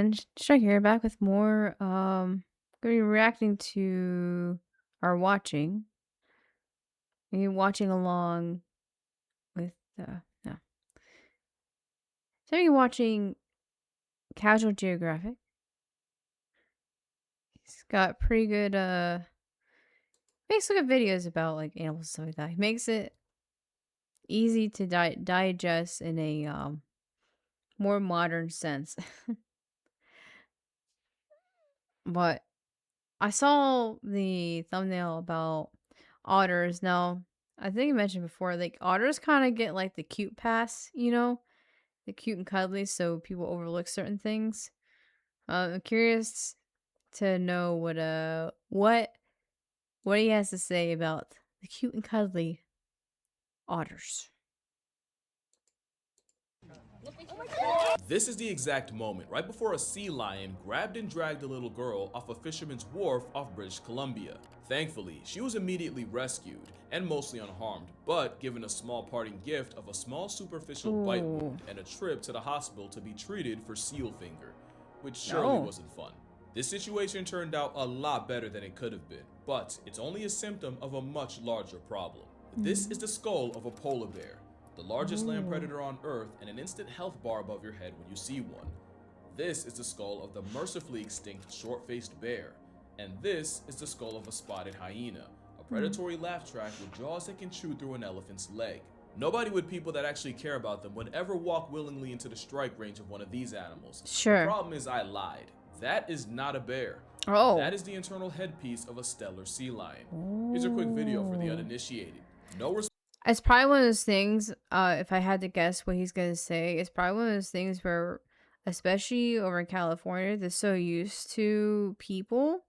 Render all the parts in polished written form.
everyone, Stryker here, back with more. Gonna be reacting to or watching along with no. So you're watching Casual Geographic. He's got pretty good makes good videos about like animals and stuff like that. He makes it easy to digest in a more modern sense. But I saw the thumbnail about otters. Now, I think you mentioned before, like otters kind of get like the cute pass, the cute and cuddly, so people overlook certain things. I'm curious to know what he has to say about the cute and cuddly otters. This is the exact moment right before a sea lion grabbed and dragged a little girl off a fisherman's wharf off British Columbia. Thankfully, she was immediately rescued and mostly unharmed, but given a small parting gift of a small superficial bite Ooh. wound and a trip to the hospital to be treated for seal finger, which surely No. wasn't fun. This situation turned out a lot better than it could have been, but it's only a symptom of a much larger problem. This is the skull of a polar bear, the largest land predator on Earth, and an instant health bar above your head when you see one. This is the skull of the mercifully extinct short-faced bear, and this is the skull of a spotted hyena, a predatory laugh track with jaws that can chew through an elephant's leg. Nobody with people that actually care about them would ever walk willingly into the strike range of one of these animals. Sure. The problem is I lied. That is not a bear. Oh. That is the internal headpiece of a stellar sea lion. Here's a quick video for the uninitiated. No It's probably one of those things, if I had to guess what he's gonna say, it's probably one of those things where, especially over in California, they're so used to people,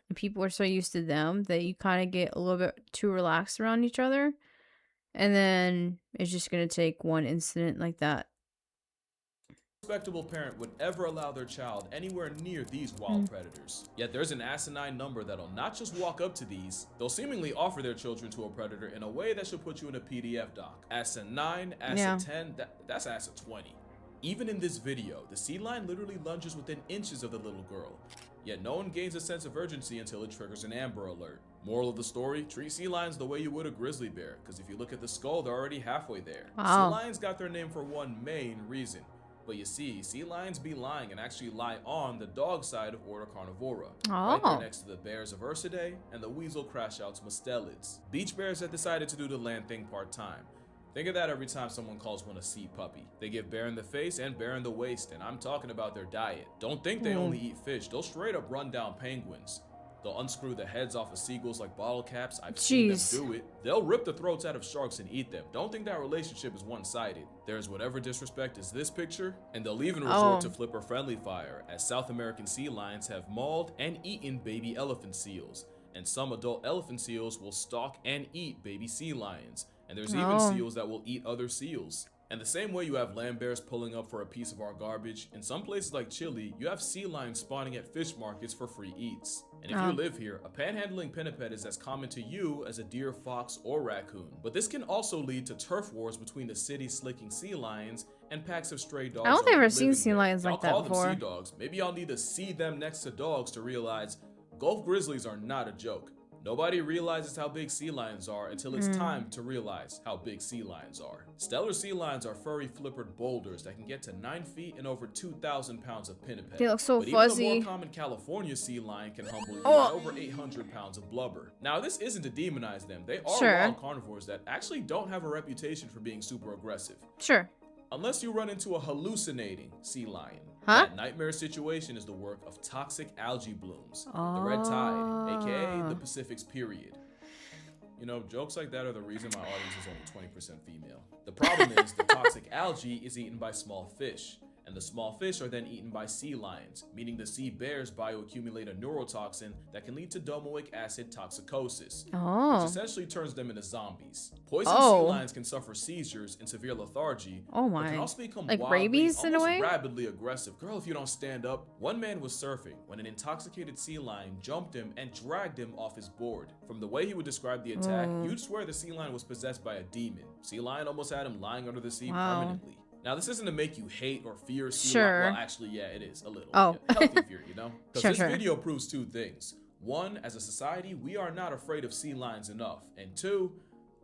and people are so used to them that you kind of get a little bit too relaxed around each other, and then it's just gonna take one incident like that. respectable parent would ever allow their child anywhere near these wild predators. Yet there's an asinine number that'll not just walk up to these, they'll seemingly offer their children to a predator in a way that should put you in a PDF doc. ASA 9, ASA 10, that's ASA 20. Even in this video, the sea lion literally lunges within inches of the little girl. Yet no one gains a sense of urgency until it triggers an Amber Alert. Moral of the story, treat sea lions the way you would a grizzly bear, because if you look at the skull, they're already halfway there. Wow. Sea lions got their name for one main reason. But you see, sea lions be lying and actually lie on the dog side of Order Carnivora. Right there next to the bears of Ursidae and the weasel crashouts mustelids. Beach bears have decided to do the land thing part-time. Think of that every time someone calls one a sea puppy. They give bear in the face and bear in the waist, and I'm talking about their diet. Don't think they only eat fish, they'll straight up run down penguins. They'll unscrew the heads off of seagulls like bottle caps. I've seen them do it. They'll rip the throats out of sharks and eat them. Don't think that relationship is one-sided. There's whatever disrespect is this picture, and they'll even resort to flipper friendly fire, as South American sea lions have mauled and eaten baby elephant seals. And some adult elephant seals will stalk and eat baby sea lions. And there's even seals that will eat other seals. And the same way you have land bears pulling up for a piece of our garbage, in some places like Chile, you have sea lions spawning at fish markets for free eats. And if you live here, a panhandling pinniped is as common to you as a deer, fox, or raccoon. But this can also lead to turf wars between the city slicking sea lions and packs of stray dogs. I don't think I've ever seen sea lions like that before. Y'all call them sea dogs. Maybe y'all need to see them next to dogs to realize Gulf grizzlies are not a joke. Nobody realizes how big sea lions are until it's time to realize how big sea lions are. Stellar sea lions are furry flippered boulders that can get to 9 feet and over 2,000 pounds of pinniped. They look so but fuzzy. Even the more common California sea lion can humble you at over 800 pounds of blubber. Now, this isn't to demonize them. They are wild carnivores that actually don't have a reputation for being super aggressive. Unless you run into a hallucinating sea lion. That nightmare situation is the work of toxic algae blooms, the red tide, aka the Pacific's period. You know, jokes like that are the reason my audience is only 20% female. The problem is the toxic algae is eaten by small fish, and the small fish are then eaten by sea lions, meaning the sea bears bioaccumulate a neurotoxin that can lead to domoic acid toxicosis, which essentially turns them into zombies. Poisoned sea lions can suffer seizures and severe lethargy, but can also become like wildly, rabies in a way? rabidly aggressive. Girl, if you don't stand up. One man was surfing when an intoxicated sea lion jumped him and dragged him off his board. From the way he would describe the attack, you'd swear the sea lion was possessed by a demon. Sea lion almost had him lying under the sea permanently. Now, this isn't to make you hate or fear sea Sure. lions. Well, actually, yeah, it is a little. Oh. Yeah, healthy fear, you know? Because Sure. this video proves two things. One, as a society, we are not afraid of sea lions enough. And two,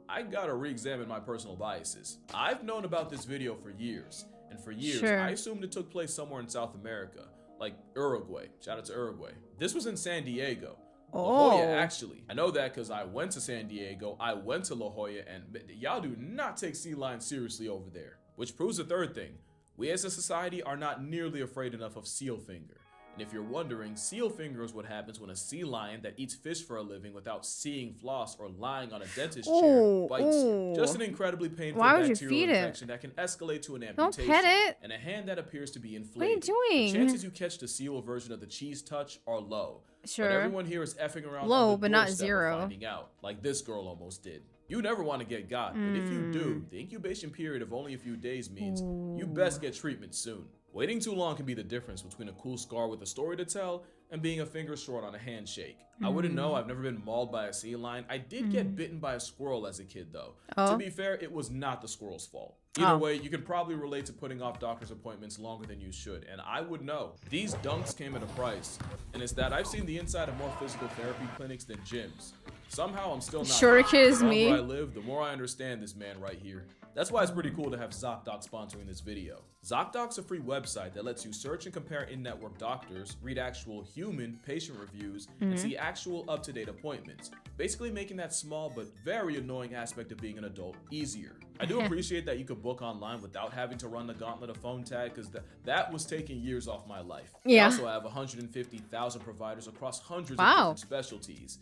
I gotta re-examine my personal biases. I've known about this video for years. And for years, Sure. I assumed it took place somewhere in South America. Like Uruguay. Shout out to Uruguay. This was in San Diego. La Jolla, actually. I know that because I went to San Diego, I went to La Jolla, and y'all do not take sea lions seriously over there. Which proves the third thing. We as a society are not nearly afraid enough of seal finger. And if you're wondering, seal finger is what happens when a sea lion that eats fish for a living without seeing floss or lying on a dentist chair bites you. Just an incredibly painful bacterial infection that can escalate to an amputation. Don't pet it. And a hand that appears to be inflated. What are you doing? The chances you catch the seal version of the cheese touch are low. Sure. But everyone here is effing around Low, on the but not doorstep zero. of finding out, like this girl almost did. You never want to get got, but if you do, the incubation period of only a few days means you best get treatment soon. Waiting too long can be the difference between a cool scar with a story to tell and being a finger short on a handshake. I wouldn't know, I've never been mauled by a sea lion. I did get bitten by a squirrel as a kid though. To be fair, it was not the squirrel's fault. Either way, you can probably relate to putting off doctor's appointments longer than you should, and I would know. These dunks came at a price, and it's that I've seen the inside of more physical therapy clinics than gyms. Somehow I'm still not. Sure kiss me. The longer I live, the more I understand this man right here. That's why it's pretty cool to have ZocDoc sponsoring this video. ZocDoc's a free website that lets you search and compare in-network doctors, read actual human patient reviews, and see actual up-to-date appointments, basically making that small but very annoying aspect of being an adult easier. I do appreciate that you could book online without having to run the gauntlet of phone tag, because that was taking years off my life. Yeah. I also have 150,000 providers across hundreds of different specialties.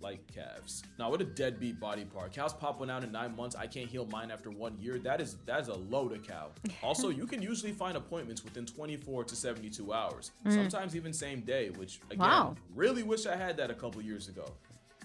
Like calves. Now, what a deadbeat body part. Cows pop one out in 9 months. I can't heal mine after 1 year. That is a load of cow. Also, you can usually find appointments within 24 to 72 hours. Sometimes even same day, which again, really wish I had that a couple years ago.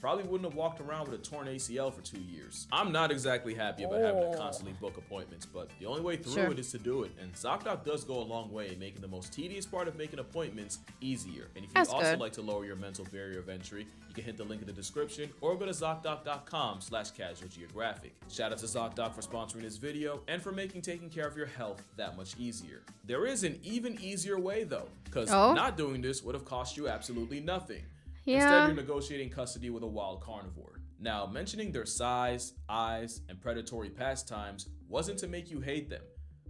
Probably wouldn't have walked around with a torn ACL for 2 years. I'm not exactly happy about having to constantly book appointments, but the only way through it is to do it. And ZocDoc does go a long way in making the most tedious part of making appointments easier. And if you'd also like to lower your mental barrier of entry, you can hit the link in the description or go to ZocDoc.com/casualgeographic. Shout out to ZocDoc for sponsoring this video and for making taking care of your health that much easier. There is an even easier way though, because not doing this would have cost you absolutely nothing. Instead, you're negotiating custody with a wild carnivore. Now, mentioning their size, eyes, and predatory pastimes wasn't to make you hate them.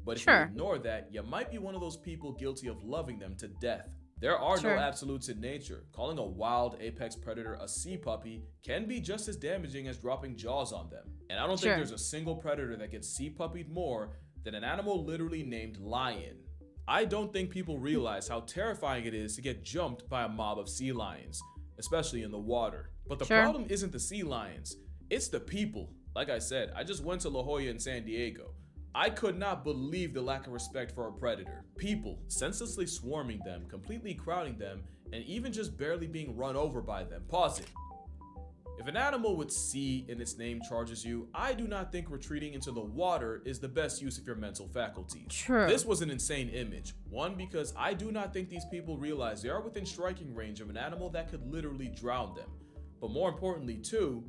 But if you ignore that, you might be one of those people guilty of loving them to death. There are no absolutes in nature. Calling a wild apex predator a sea puppy can be just as damaging as dropping jaws on them. And I don't think there's a single predator that gets sea puppied more than an animal literally named lion. I don't think people realize how terrifying it is to get jumped by a mob of sea lions, especially in the water. But the problem isn't the sea lions, it's the people. Like I said, I just went to La Jolla in San Diego. I could not believe the lack of respect for a predator. People senselessly swarming them, completely crowding them, and even just barely being run over by them. Pause it. If an animal with sea in its name charges you, I do not think retreating into the water is the best use of your mental faculties. This was an insane image. One, because I do not think these people realize they are within striking range of an animal that could literally drown them. But more importantly, two,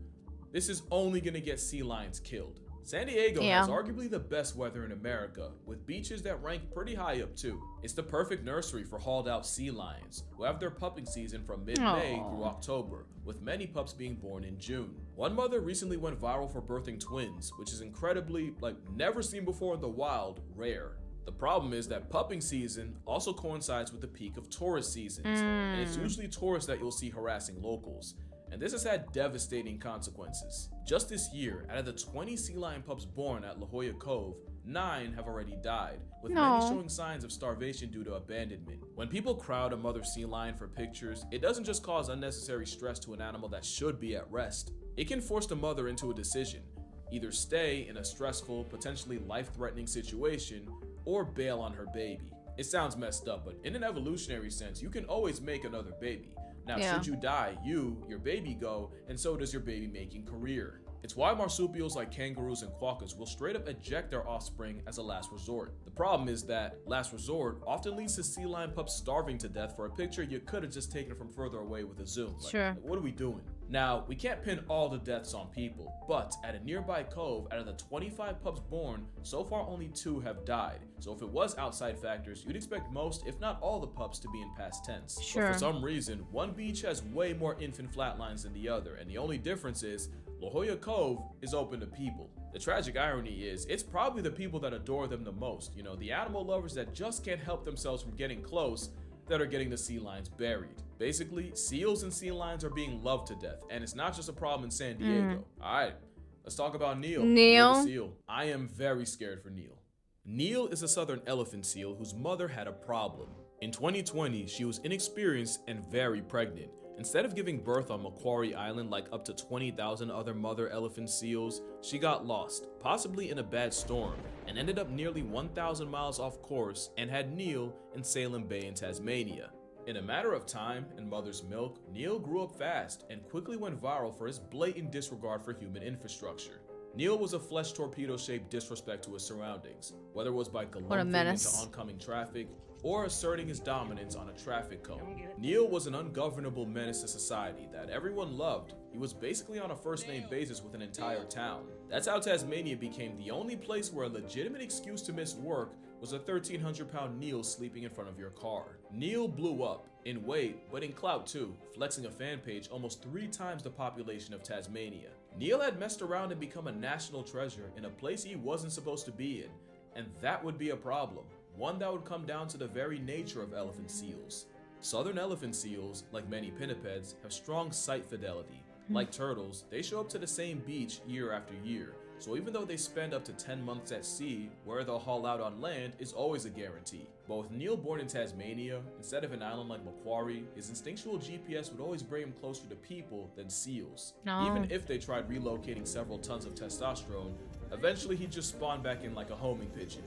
this is only going to get sea lions killed. San Diego has arguably the best weather in America, with beaches that rank pretty high up too. It's the perfect nursery for hauled out sea lions, who have their pupping season from mid-May through October, with many pups being born in June. One mother recently went viral for birthing twins, which is incredibly, never seen before in the wild, rare. The problem is that pupping season also coincides with the peak of tourist seasons, and it's usually tourists that you'll see harassing locals. And this has had devastating consequences. Just this year, out of the 20 sea lion pups born at La Jolla Cove, 9 have already died, with many showing signs of starvation due to abandonment. When people crowd a mother sea lion for pictures, it doesn't just cause unnecessary stress to an animal that should be at rest. It can force the mother into a decision: either stay in a stressful, potentially life-threatening situation, or bail on her baby. It sounds messed up, but in an evolutionary sense, you can always make another baby. Now, should you die, your baby go, and so does your baby-making career. It's why marsupials like kangaroos and quokkas will straight up eject their offspring as a last resort. The problem is that last resort often leads to sea lion pups starving to death for a picture you could have just taken from further away with a zoom. What are we doing? Now, we can't pin all the deaths on people, but at a nearby cove, out of the 25 pups born, so far only 2 have died. So if it was outside factors, you'd expect most, if not all the pups to be in past tense. Sure. But for some reason, one beach has way more infant flatlines than the other, and the only difference is La Jolla Cove is open to people. The tragic irony is, it's probably the people that adore them the most, you know, the animal lovers that just can't help themselves from getting close, that are getting the sea lions buried. Basically, seals and sea lions are being loved to death, and it's not just a problem in San Diego. Alright, let's talk about Neil. Neil the seal. I am very scared for Neil. Neil is a southern elephant seal whose mother had a problem. In 2020, she was inexperienced and very pregnant. Instead of giving birth on Macquarie Island like up to 20,000 other mother elephant seals, she got lost, possibly in a bad storm, and ended up nearly 1,000 miles off course and had Neil in Salem Bay in Tasmania. In a matter of time and mother's milk, Neil grew up fast and quickly went viral for his blatant disregard for human infrastructure. Neil was a flesh torpedo-shaped disrespect to his surroundings, whether it was by galumphing into oncoming traffic or asserting his dominance on a traffic cone. Neil was an ungovernable menace to society that everyone loved. He was basically on a first-name basis with an entire town. That's how Tasmania became the only place where a legitimate excuse to miss work was a 1,300-pound Neil sleeping in front of your car. Neil blew up, in weight, but in clout too, flexing a fan page almost 3 times the population of Tasmania. Neil had messed around and become a national treasure in a place he wasn't supposed to be in, and that would be a problem, one that would come down to the very nature of elephant seals. Southern elephant seals, like many pinnipeds, have strong site fidelity. Like turtles, they show up to the same beach year after year, so even though they spend up to 10 months at sea, where they'll haul out on land is always a guarantee. But with Neil born in Tasmania, instead of an island like Macquarie, his instinctual GPS would always bring him closer to people than seals. Even if they tried relocating several tons of testosterone, eventually he'd just spawn back in like a homing pigeon.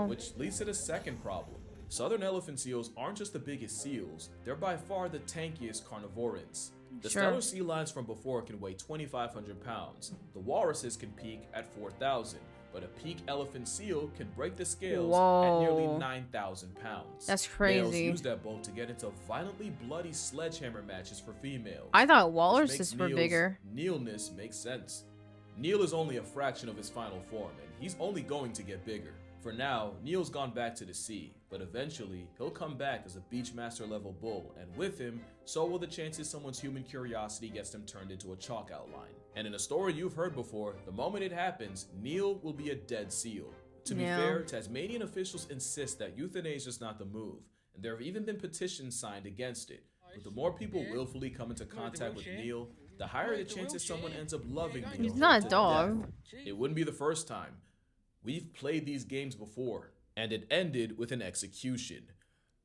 Which leads to the second problem. Southern elephant seals aren't just the biggest seals, they're by far the tankiest carnivorans. The stellar sea lions from before can weigh 2,500 pounds. The walruses can peak at 4,000, but a peak elephant seal can break the scales at nearly 9,000 pounds. That's crazy. Males use that boat to get into violently bloody sledgehammer matches for females. I thought walruses were bigger. Neilness makes sense. Neil is only a fraction of his final form, and he's only going to get bigger. For now, Neil's gone back to the sea, but eventually, he'll come back as a Beachmaster level bull, and with him, so will the chances someone's human curiosity gets them turned into a chalk outline. And in a story you've heard before, the moment it happens, Neil will be a dead seal. To be fair, Tasmanian officials insist that euthanasia is not the move, and there have even been petitions signed against it. But the more people willfully come into contact with Neil, the higher the chances someone ends up loving Neil. He's not a dog. It wouldn't be the first time. We've played these games before, and it ended with an execution.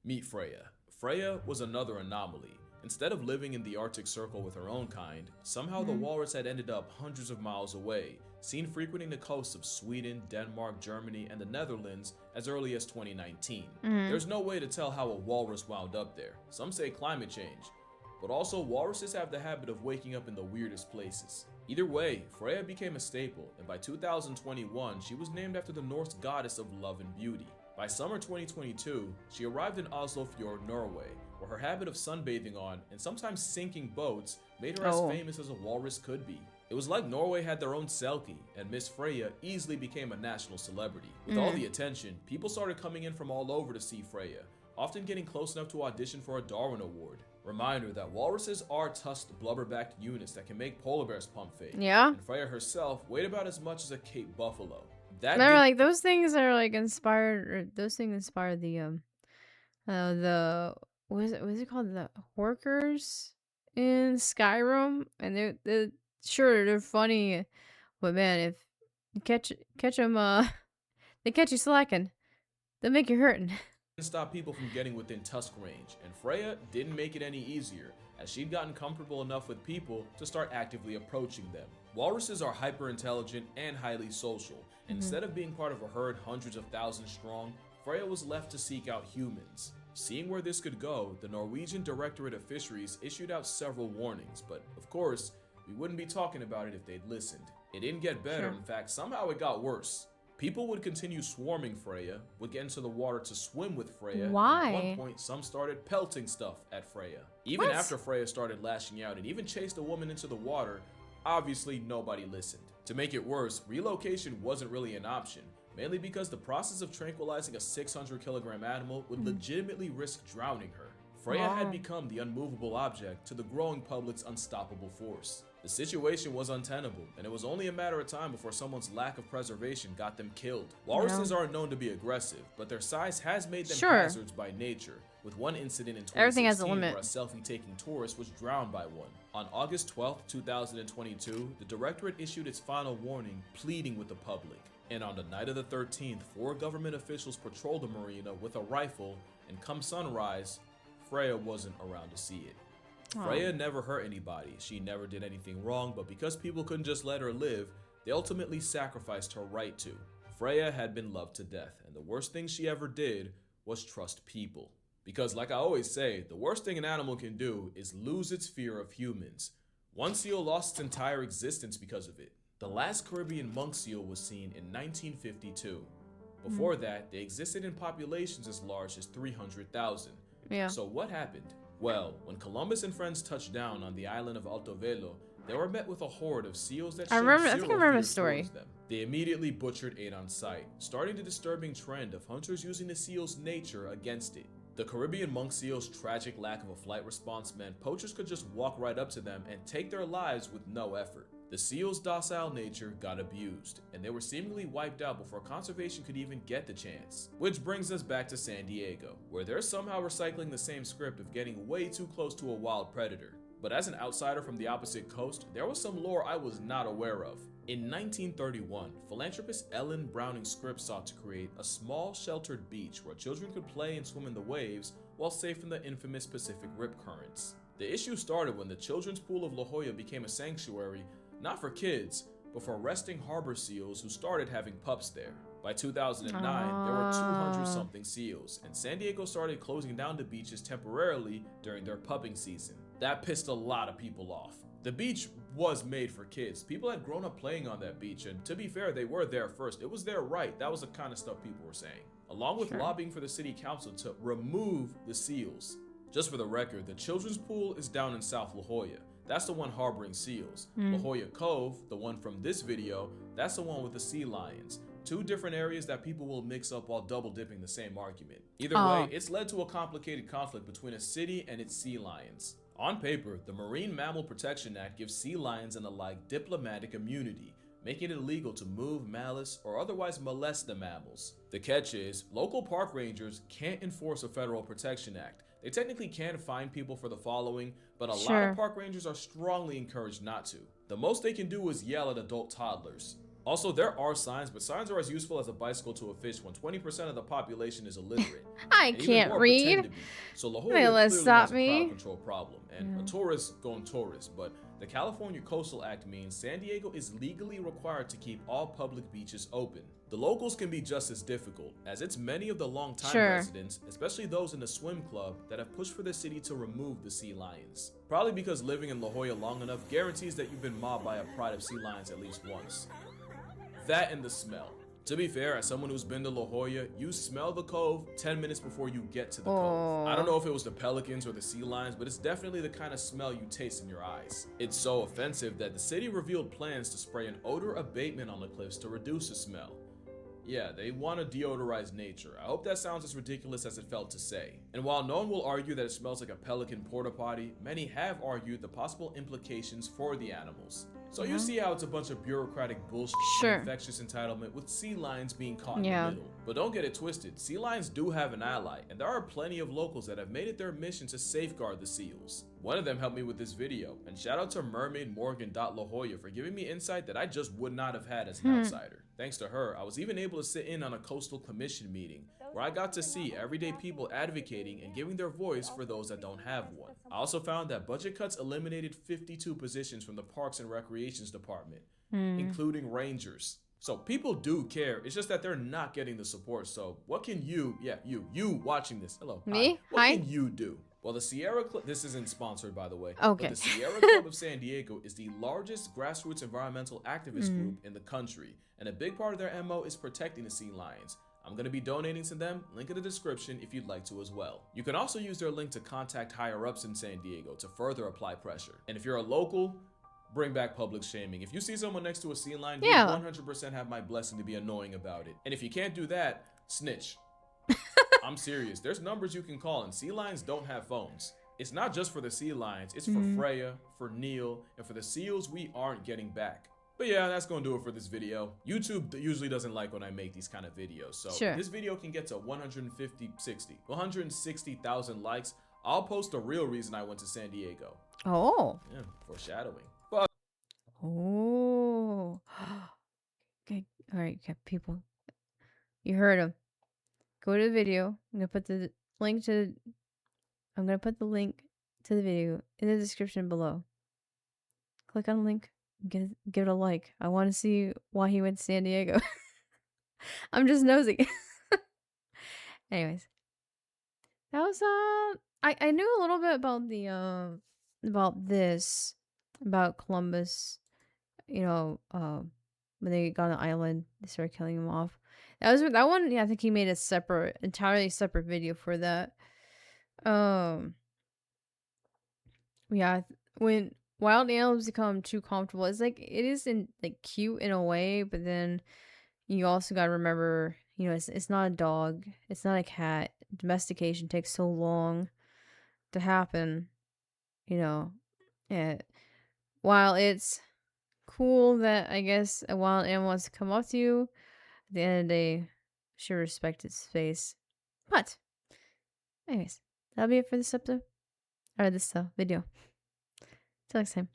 Meet Freya. Freya was another anomaly. Instead of living in the Arctic Circle with her own kind, somehow the walrus had ended up hundreds of miles away, seen frequenting the coasts of Sweden, Denmark, Germany, and the Netherlands as early as 2019. There's no way to tell how a walrus wound up there. Some say climate change, but also walruses have the habit of waking up in the weirdest places. Either way, Freya became a staple, and by 2021, she was named after the Norse goddess of love and beauty. By summer 2022, she arrived in Oslo Fjord, Norway, where her habit of sunbathing on and sometimes sinking boats made her as famous as a walrus could be. It was like Norway had their own Selkie, and Miss Freya easily became a national celebrity. With all the attention, people started coming in from all over to see Freya, often getting close enough to audition for a Darwin Award. Reminder that walruses are tusked, blubber-backed units that can make polar bears pump fake. And Freya herself weighed about as much as a Cape buffalo. They're like those things are like inspired, or those things inspired the what is it called, the workers in Skyrim, and they're sure they're funny, but man, if you catch them, they catch you slacking, they make you hurting. Stop people from getting within tusk range, and Freya didn't make it any easier, as she'd gotten comfortable enough with people to start actively approaching them. Walruses are hyper-intelligent and highly social, and instead of being part of a herd hundreds of thousands strong, Freya was left to seek out humans. Seeing where this could go, the Norwegian Directorate of Fisheries issued out several warnings, but of course, we wouldn't be talking about it if they'd listened. It didn't get better, in fact, somehow it got worse. People would continue swarming Freya, would get into the water to swim with Freya, Why? and at one point some started pelting stuff at Freya. Even after Freya started lashing out and even chased a woman into the water, obviously nobody listened. To make it worse, relocation wasn't really an option, mainly because the process of tranquilizing a 600-kilogram animal would legitimately risk drowning her. Freya had become the unmovable object to the growing public's unstoppable force. The situation was untenable, and it was only a matter of time before someone's lack of preservation got them killed. Walruses aren't known to be aggressive, but their size has made them hazards by nature, with one incident in 2016 where a selfie-taking tourist was drowned by one. On August 12, 2022, the Directorate issued its final warning, pleading with the public. And on the night of the 13th, 4 government officials patrolled the marina with a rifle, and come sunrise, Freya wasn't around to see it. Freya never hurt anybody, she never did anything wrong, but because people couldn't just let her live, they ultimately sacrificed her right to. Freya had been loved to death, and the worst thing she ever did was trust people. Because like I always say, the worst thing an animal can do is lose its fear of humans. One seal lost its entire existence because of it. The last Caribbean monk seal was seen in 1952. Before that, they existed in populations as large as 300,000. So what happened? Well, when Columbus and friends touched down on the island of Alto Velo, they were met with a horde of seals that showed zero fear towards them. They immediately butchered 8 on sight, starting the disturbing trend of hunters using the seal's nature against it. The Caribbean monk seal's tragic lack of a flight response meant poachers could just walk right up to them and take their lives with no effort. The seal's docile nature got abused, and they were seemingly wiped out before conservation could even get the chance. Which brings us back to San Diego, where they're somehow recycling the same script of getting way too close to a wild predator. But as an outsider from the opposite coast, there was some lore I was not aware of. In 1931, philanthropist Ellen Browning Scripps sought to create a small sheltered beach where children could play and swim in the waves while safe from the infamous Pacific rip currents. The issue started when the children's pool of La Jolla became a sanctuary not for kids, but for resting harbor seals who started having pups there. By 2009, there were 200-something seals, and San Diego started closing down the beaches temporarily during their pupping season. That pissed a lot of people off. The beach was made for kids. People had grown up playing on that beach, and to be fair, they were there first. It was their right. That was the kind of stuff people were saying. Along with lobbying for the city council to remove the seals. Just for the record, the children's pool is down in South La Jolla. That's the one harboring seals. La Jolla Cove, the one from this video, that's the one with the sea lions. 2 different areas that people will mix up while double dipping the same argument. Either way, it's led to a complicated conflict between a city and its sea lions. On paper, the Marine Mammal Protection Act gives sea lions and the like diplomatic immunity, making it illegal to move, malice, or otherwise molest the mammals. The catch is, local park rangers can't enforce a federal protection act. They technically can fine people for the following, but a lot of park rangers are strongly encouraged not to. The most they can do is yell at adult toddlers. Also, there are signs, but signs are as useful as a bicycle to a fish when 20% of the population is illiterate. I can't read. So La Jolla clearly has a crowd control problem, and a tourist going tourist, but the California Coastal Act means San Diego is legally required to keep all public beaches open. The locals can be just as difficult, as it's many of the long-time residents, especially those in the swim club, that have pushed for the city to remove the sea lions. Probably because living in La Jolla long enough guarantees that you've been mobbed by a pride of sea lions at least once. That and the smell. To be fair, as someone who's been to La Jolla, you smell the cove 10 minutes before you get to the cove. I don't know if it was the pelicans or the sea lions, but it's definitely the kind of smell you taste in your eyes. It's so offensive that the city revealed plans to spray an odor abatement on the cliffs to reduce the smell. Yeah, they want to deodorize nature. I hope that sounds as ridiculous as it felt to say. And while no one will argue that it smells like a pelican porta potty, many have argued the possible implications for the animals. So you see how it's a bunch of bureaucratic bullshit and infectious entitlement with sea lions being caught in the middle. But don't get it twisted, sea lions do have an ally, and there are plenty of locals that have made it their mission to safeguard the seals. One of them helped me with this video, and shout out to mermaidmorgan.la Jolla for giving me insight that I just would not have had as an outsider. Thanks to her, I was even able to sit in on a coastal commission meeting where I got to see everyday people advocating and giving their voice for those that don't have one. I also found that budget cuts eliminated 52 positions from the Parks and Recreations Department, including rangers. So people do care, it's just that they're not getting the support. So what can you watching this, hello, me? What can you do? Well, the Sierra Club, this isn't sponsored by the way, but Okay. the Sierra Club of San Diego is the largest grassroots environmental activist group in the country, and a big part of their MO is protecting the sea lions. I'm going to be donating to them, link in the description if you'd like to as well. You can also use their link to contact higher ups in San Diego to further apply pressure. And if you're a local, bring back public shaming. If you see someone next to a sea lion, you Yeah. 100% have my blessing to be annoying about it. And if you can't do that, snitch. I'm serious. There's numbers you can call, and sea lions don't have phones. It's not just for the sea lions, it's for Freya, for Neil, and for the seals we aren't getting back. But yeah, that's gonna do it for this video. YouTube usually doesn't like when I make these kind of videos, so Sure. if this video can get to 160,000 likes, I'll post the real reason I went to San Diego. Oh. Yeah, foreshadowing. But Oh. Okay. All right, people. You heard him. Go to the video. I'm gonna put the link to. I'm gonna put the link to the video in the description below. Click on the link. Give it a like. I want to see why he went to San Diego. I'm just nosy. Anyways, that was I knew a little bit about the about Columbus. You know, when they got on the island, they started killing him off. That one. Yeah, I think he made a entirely separate video for that. Yeah, when wild animals become too comfortable, it's like it isn't like cute in a way, but then you also gotta remember, it's not a dog, it's not a cat. Domestication takes so long to happen, you know. And while it's cool that I guess a wild animal wants to come up to you, at the end of the day, you should respect its space. But, anyways, that'll be it for this episode or this video. Till next time.